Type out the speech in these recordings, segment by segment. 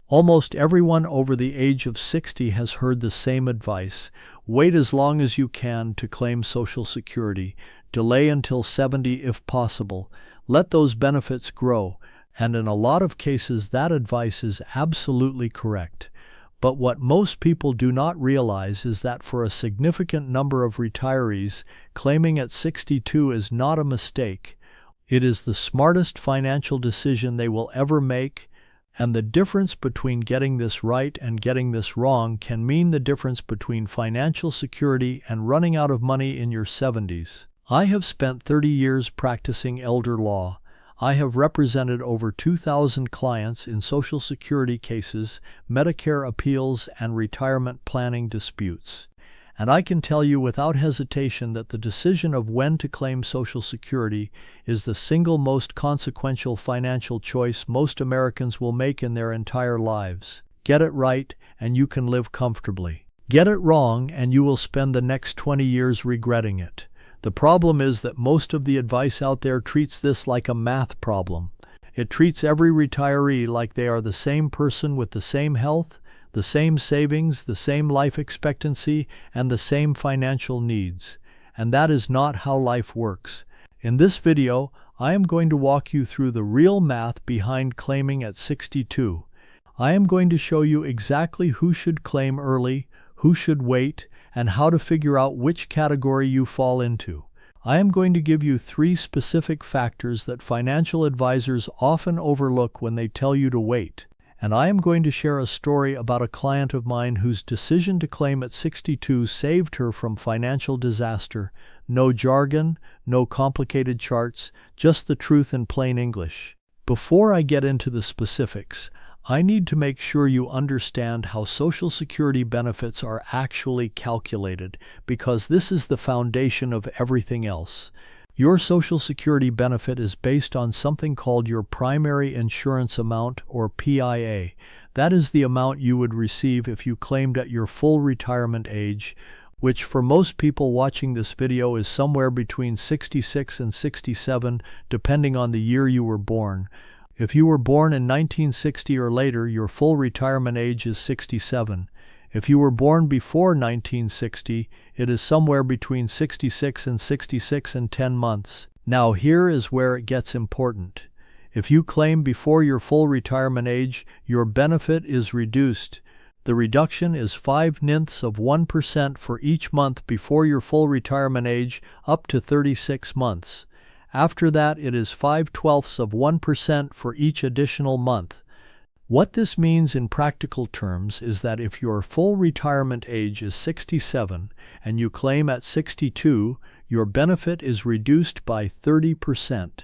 Almost everyone over the age of 60 has heard the same advice. Wait as long as you can to claim Social Security. Delay until 70 if possible. Let those benefits grow. And in a lot of cases, that advice is absolutely correct. But what most people do not realize is that for a significant number of retirees, claiming at 62 is not a mistake. It is the smartest financial decision they will ever make, and the difference between getting this right and getting this wrong can mean the difference between financial security and running out of money in your 70s. I have spent 30 years practicing elder law. I have represented over 2,000 clients in Social Security cases, Medicare appeals, and retirement planning disputes. And I can tell you without hesitation that the decision of when to claim Social Security is the single most consequential financial choice most Americans will make in their entire lives. Get it right, and you can live comfortably. Get it wrong, and you will spend the next 20 years regretting it. The problem is that most of the advice out there treats this like a math problem. It treats every retiree like they are the same person with the same health, the same savings, the same life expectancy, and the same financial needs. And that is not how life works. In this video, I am going to walk you through the real math behind claiming at 62. I am going to show you exactly who should claim early, who should wait, and how to figure out which category you fall into. I am going to give you 3 specific factors that financial advisors often overlook when they tell you to wait. And I am going to share a story about a client of mine whose decision to claim at 62 saved her from financial disaster. No jargon, no complicated charts, just the truth in plain English. Before I get into the specifics, I need to make sure you understand how Social Security benefits are actually calculated, because this is the foundation of everything else. Your Social Security benefit is based on something called your primary insurance amount, or PIA. That is the amount you would receive if you claimed at your full retirement age, which for most people watching this video is somewhere between 66 and 67, depending on the year you were born. If you were born in 1960 or later, your full retirement age is 67. If you were born before 1960, it is somewhere between 66 and 10 months. Now here is where it gets important. If you claim before your full retirement age, your benefit is reduced. The reduction is 0.5% for each month before your full retirement age, up to 36 months. After that, it is 0.5% for each additional month. What this means in practical terms is that if your full retirement age is 67 and you claim at 62, your benefit is reduced by 30%.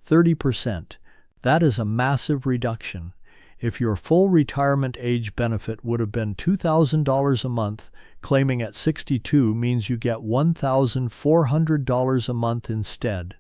30%. That is a massive reduction. If your full retirement age benefit would have been $2,000 a month, claiming at 62 means you get $1,400 a month instead.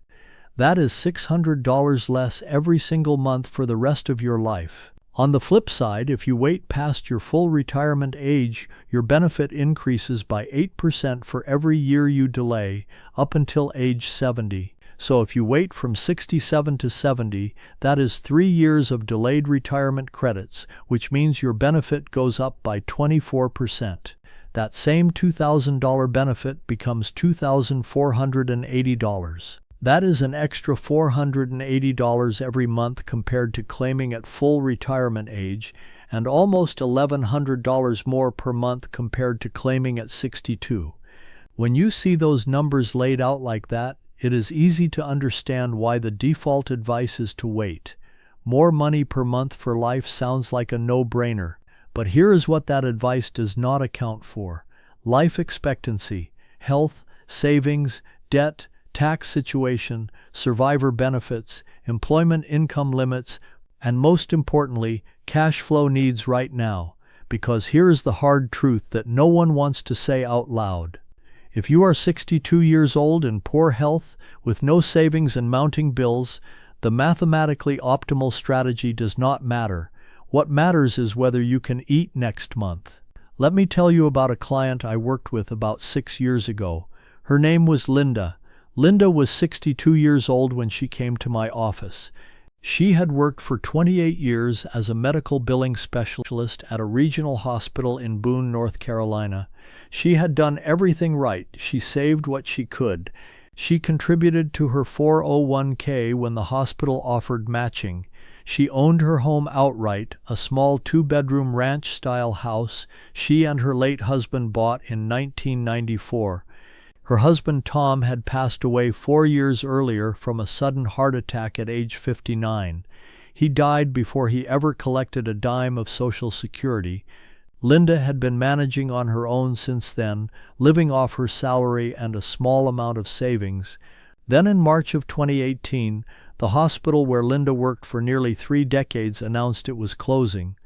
That is $600 less every single month for the rest of your life. On the flip side, if you wait past your full retirement age, your benefit increases by 8% for every year you delay, up until age 70. So if you wait from 67 to 70, that is 3 years of delayed retirement credits, which means your benefit goes up by 24%. That same $2,000 benefit becomes $2,480. That is an extra $480 every month compared to claiming at full retirement age, and almost $1,100 more per month compared to claiming at 62. When you see those numbers laid out like that, it is easy to understand why the default advice is to wait. More money per month for life sounds like a no-brainer, but here is what that advice does not account for: life expectancy, health, savings, debt, tax situation, survivor benefits, employment income limits, and most importantly, cash flow needs right now. Because here is the hard truth that no one wants to say out loud. If you are 62 years old in poor health, with no savings and mounting bills, the mathematically optimal strategy does not matter. What matters is whether you can eat next month. Let me tell you about a client I worked with about 6 years ago. Her name was Linda. Linda was 62 years old when she came to my office. She had worked for 28 years as a medical billing specialist at a regional hospital in Boone, North Carolina. She had done everything right. She saved what she could. She contributed to her 401k when the hospital offered matching. She owned her home outright, a small 2-bedroom ranch-style house she and her late husband bought in 1994. Her husband Tom had passed away 4 years earlier from a sudden heart attack at age 59. He died before he ever collected a dime of Social Security. Linda had been managing on her own since then, living off her salary and a small amount of savings. Then in March of 2018, the hospital where Linda worked for nearly 3 decades announced it was closing.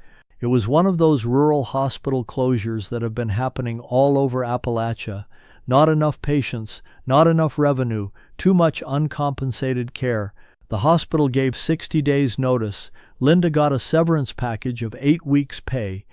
It was one of those rural hospital closures that have been happening all over Appalachia. Not enough patients, not enough revenue, too much uncompensated care. The hospital gave 60 days notice. Linda got a severance package of 8 weeks' pay.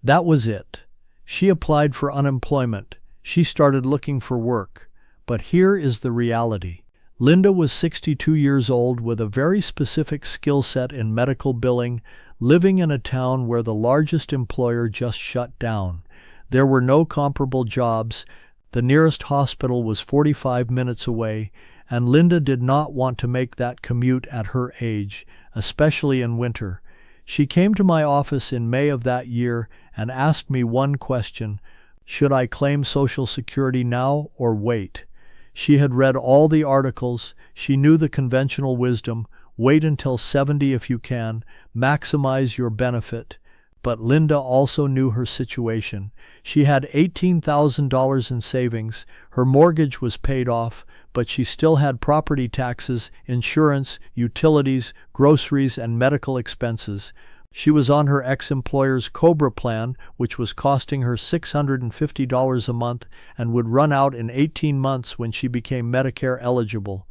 That was it. She applied for unemployment. She started looking for work. But here is the reality. Linda was 62 years old with a very specific skill set in medical billing, living in a town where the largest employer just shut down. There were no comparable jobs. The nearest hospital was 45 minutes away, and Linda did not want to make that commute at her age, especially in winter. She came to my office in May of that year and asked me one question: should I claim Social Security now or wait? She had read all the articles. She knew the conventional wisdom: wait until 70 if you can, maximize your benefit. But Linda also knew her situation. She had $18,000 in savings. Her mortgage was paid off, but she still had property taxes, insurance, utilities, groceries, and medical expenses. She was on her ex-employer's COBRA plan, which was costing her $650 a month and would run out in 18 months when she became Medicare eligible.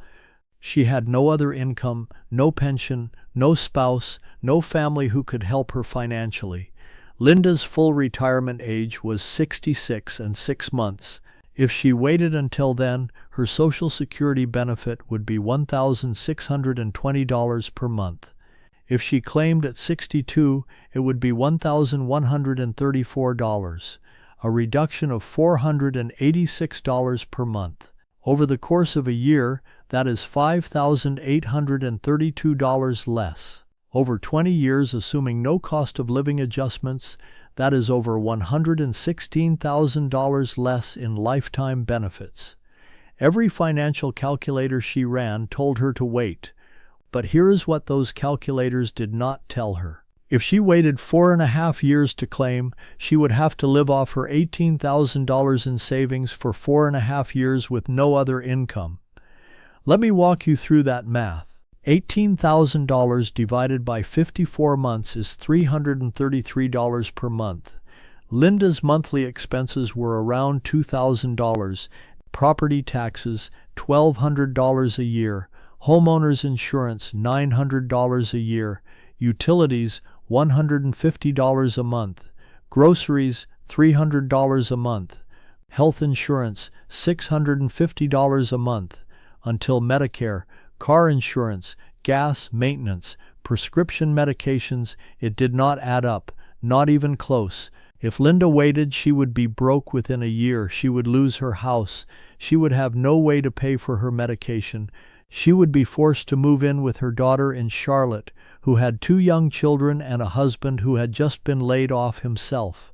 She had no other income, no pension, no spouse, no family who could help her financially. Linda's full retirement age was 66 and 6 months. If she waited until then, her Social Security benefit would be $1,620 per month. If she claimed at 62, it would be $1,134, a reduction of $486 per month. Over the course of a year, that is $5,832 less. Over 20 years, assuming no cost of living adjustments, that is over $116,000 less in lifetime benefits. Every financial calculator she ran told her to wait. But here is what those calculators did not tell her. If she waited 4.5 years to claim, she would have to live off her $18,000 in savings for 4.5 years with no other income. Let me walk you through that math. $18,000 divided by 54 months is $333 per month. Linda's monthly expenses were around $2,000, property taxes $1,200 a year, homeowners insurance $900 a year, utilities $150 a month, groceries $300 a month, health insurance $650 a month, until Medicare, car insurance, gas, maintenance, prescription medications. It did not add up, not even close. If Linda waited, she would be broke within a year. She would lose her house. She would have no way to pay for her medication. She would be forced to move in with her daughter in Charlotte, who had 2 young children and a husband who had just been laid off himself.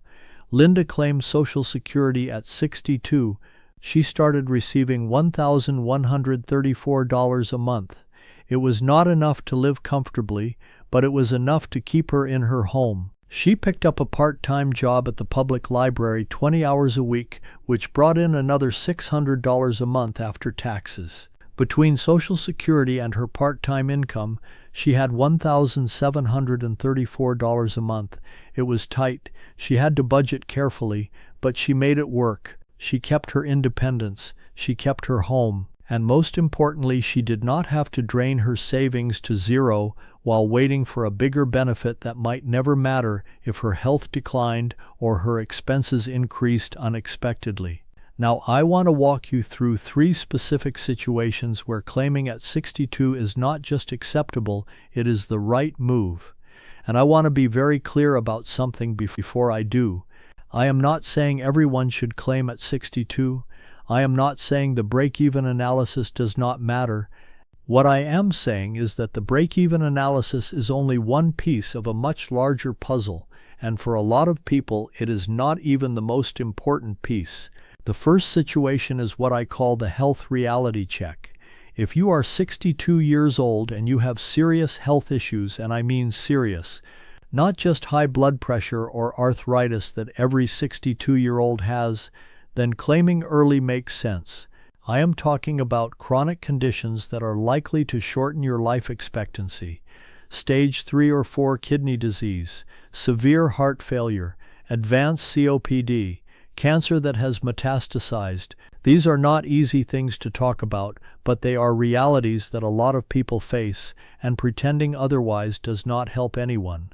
Linda claimed Social Security at 62. She started receiving $1,134 a month. It was not enough to live comfortably, but it was enough to keep her in her home. She picked up a part-time job at the public library 20 hours a week, which brought in another $600 a month after taxes. Between Social Security and her part-time income, she had $1,734 a month. It was tight. She had to budget carefully, but she made it work. She kept her independence. She kept her home. And most importantly, she did not have to drain her savings to zero while waiting for a bigger benefit that might never matter if her health declined or her expenses increased unexpectedly. Now, I want to walk you through 3 specific situations where claiming at 62 is not just acceptable, it is the right move. And I want to be very clear about something before I do. I am not saying everyone should claim at 62. I am not saying the break-even analysis does not matter. What I am saying is that the break-even analysis is only one piece of a much larger puzzle, and for a lot of people it is not even the most important piece. The first situation is what I call the health reality check. If you are 62 years old and you have serious health issues, and I mean serious, not just high blood pressure or arthritis that every 62-year-old has, then claiming early makes sense. I am talking about chronic conditions that are likely to shorten your life expectancy. Stage 3 or 4 kidney disease, severe heart failure, advanced COPD, cancer that has metastasized. These are not easy things to talk about, but they are realities that a lot of people face, and pretending otherwise does not help anyone.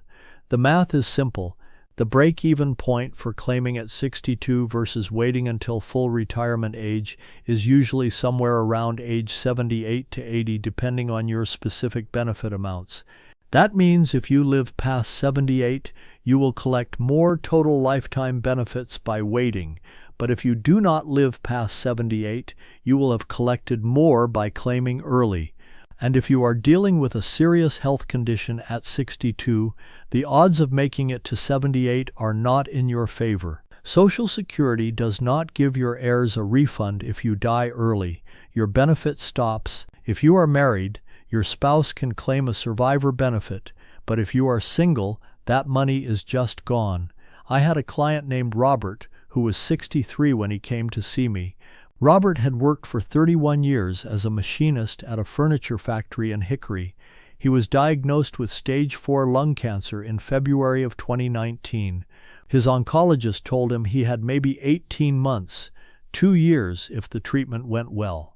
The math is simple. The break-even point for claiming at 62 versus waiting until full retirement age is usually somewhere around age 78 to 80, depending on your specific benefit amounts. That means if you live past 78, you will collect more total lifetime benefits by waiting. But if you do not live past 78, you will have collected more by claiming early. And if you are dealing with a serious health condition at 62, the odds of making it to 78 are not in your favor. Social Security does not give your heirs a refund if you die early. Your benefit stops. If you are married, your spouse can claim a survivor benefit, but if you are single, that money is just gone. I had a client named Robert who was 63 when he came to see me. Robert had worked for 31 years as a machinist at a furniture factory in Hickory. He was diagnosed with stage 4 lung cancer in February of 2019. His oncologist told him he had maybe 18 months, 2 years if the treatment went well.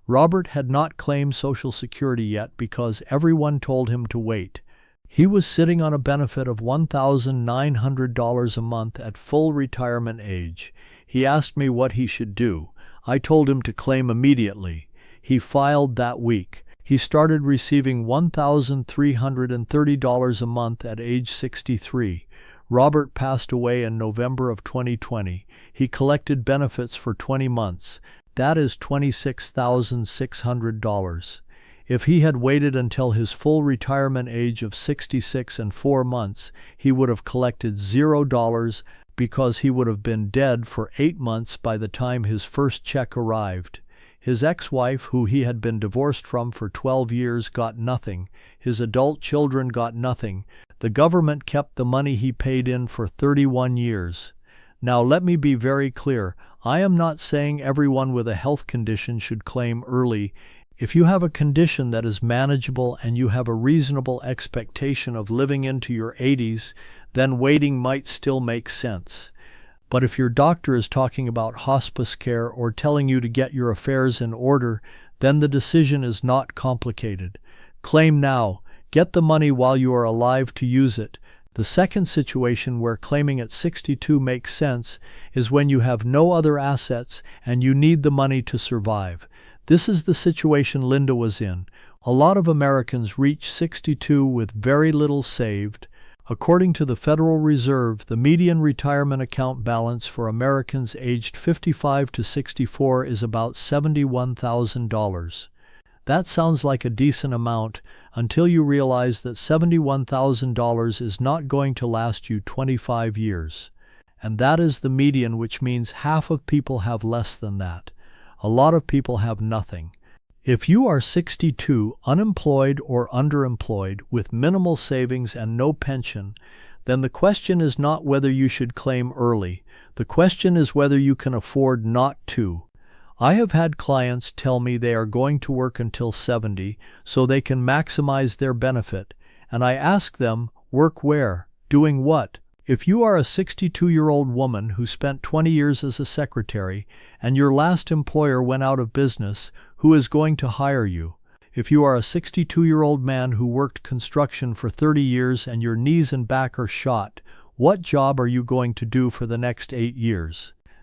Robert had not claimed Social Security yet because everyone told him to wait. He was sitting on a benefit of $1,900 a month at full retirement age. He asked me what he should do. I told him to claim immediately. He filed that week. He started receiving $1,330 a month at age 63. Robert passed away in November of 2020. He collected benefits for 20 months. That is $26,600. If he had waited until his full retirement age of 66 and 4 months, he would have collected $0 because he would have been dead for 8 months by the time his first check arrived. His ex-wife, who he had been divorced from for 12 years, got nothing. His adult children got nothing. The government kept the money he paid in for 31 years. Now let me be very clear. I am not saying everyone with a health condition should claim early. If you have a condition that is manageable and you have a reasonable expectation of living into your 80s, then waiting might still make sense. But if your doctor is talking about hospice care or telling you to get your affairs in order, then the decision is not complicated. Claim now. Get the money while you are alive to use it. The second situation where claiming at 62 makes sense is when you have no other assets and you need the money to survive. This is the situation Linda was in. A lot of Americans reach 62 with very little saved. According to the Federal Reserve, the median retirement account balance for Americans aged 55 to 64 is about $71,000. That sounds like a decent amount until you realize that $71,000 is not going to last you 25 years. And that is the median, which means half of people have less than that. A lot of people have nothing. If you are 62, unemployed or underemployed, with minimal savings and no pension, then the question is not whether you should claim early. The question is whether you can afford not to. I have had clients tell me they are going to work until 70 so they can maximize their benefit, and I ask them, work where? Doing what? If you are a 62-year-old woman who spent 20 years as a secretary and your last employer went out of business, who is going to hire you? If you are a 62-year-old man who worked construction for 30 years and your knees and back are shot, what job are you going to do for the next 8 years?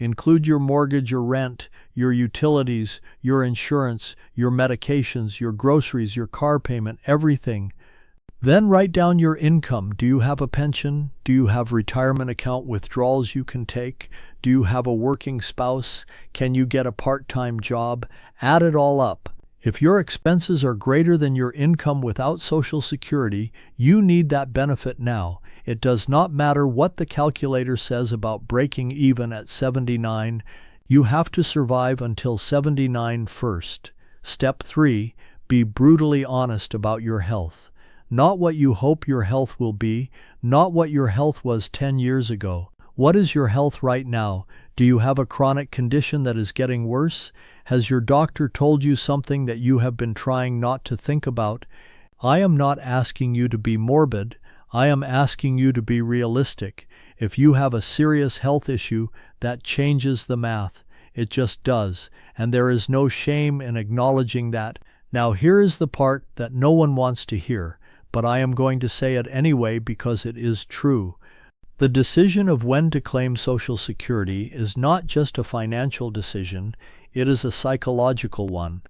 Include your mortgage or rent, your utilities, your insurance, your medications, your groceries, your car payment, everything. Then write down your income. Do you have a pension? Do you have retirement account withdrawals you can take? Do you have a working spouse? Can you get a part-time job? Add it all up. If your expenses are greater than your income without Social Security, you need that benefit now. It does not matter what the calculator says about breaking even at 79. You have to survive until 79 first. Step 3. Be brutally honest about your health. Not what you hope your health will be, not what your health was 10 years ago. What is your health right now? Do you have a chronic condition that is getting worse? Has your doctor told you something that you have been trying not to think about? I am not asking you to be morbid. I am asking you to be realistic. If you have a serious health issue, that changes the math. It just does. And there is no shame in acknowledging that. Now here is the part that no one wants to hear, but I am going to say it anyway because it is true. The decision of when to claim Social Security is not just a financial decision, it is a psychological one.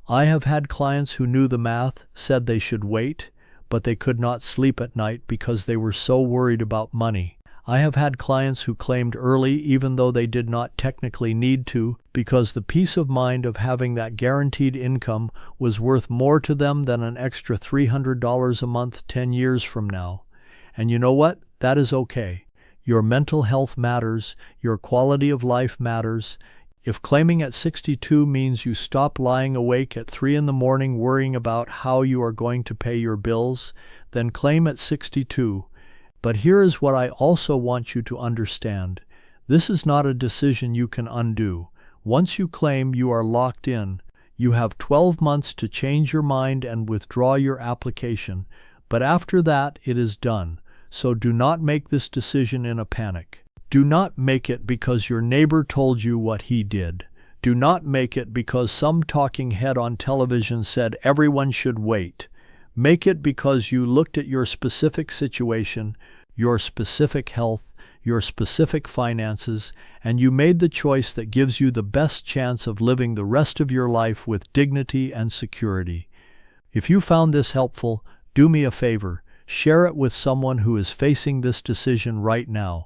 I have had clients who knew the math, said they should wait, but they could not sleep at night because they were so worried about money. I have had clients who claimed early even though they did not technically need to, because the peace of mind of having that guaranteed income was worth more to them than an extra $300 a month 10 years from now. And you know what? That is okay. Your mental health matters, your quality of life matters. If claiming at 62 means you stop lying awake at 3 in the morning worrying about how you are going to pay your bills, then claim at 62. But here is what I also want you to understand. This is not a decision you can undo. Once you claim, you are locked in. You have 12 months to change your mind and withdraw your application. But after that, it is done. So do not make this decision in a panic. Do not make it because your neighbor told you what he did. Do not make it because some talking head on television said everyone should wait. Make it because you looked at your specific situation, your specific health, your specific finances, and you made the choice that gives you the best chance of living the rest of your life with dignity and security. If you found this helpful, do me a favor. Share it with someone who is facing this decision right now.